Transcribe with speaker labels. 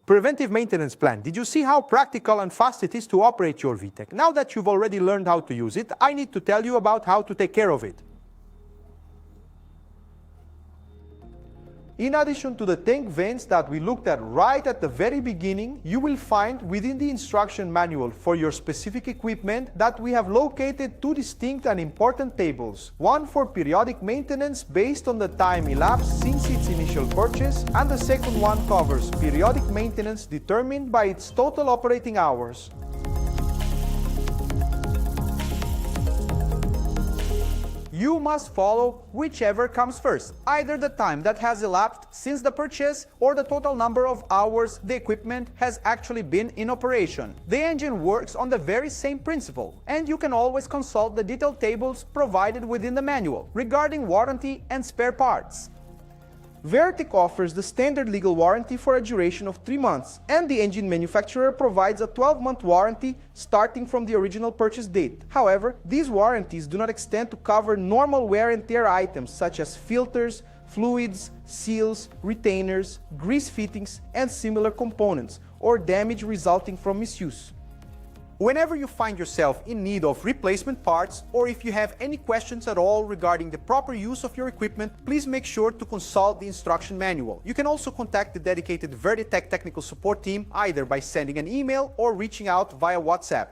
Speaker 1: Preventive maintenance plan. Did you see how practical and fast it is to operate your VTEC? Now that you've already learned how to use it, I need to tell you about how to take care of it. In addition to the tank vents that we looked at right at the very beginning, you will find within the instruction manual for your specific equipment that we have located two distinct and important tables. One for periodic maintenance based on the time elapsed since its initial purchase, and the second one covers periodic maintenance determined by its total operating hours. You must follow whichever comes first, either the time that has elapsed since the purchase or the total number of hours the equipment has actually been in operation. The engine works on the very same principle, and you can always consult the detailed tables provided within the manual regarding warranty and spare parts. VTEC offers the standard legal warranty for a duration of 3 months, and the engine manufacturer provides a 12-month warranty starting from the original purchase date. However, these warranties do not extend to cover normal wear and tear items such as filters, fluids, seals, retainers, grease fittings, and similar components, or damage resulting from misuse. Whenever you find yourself in need of replacement parts, or if you have any questions at all regarding the proper use of your equipment, please make sure to consult the instruction manual. You can also contact the dedicated VTEC technical support team either by sending an email or reaching out via WhatsApp.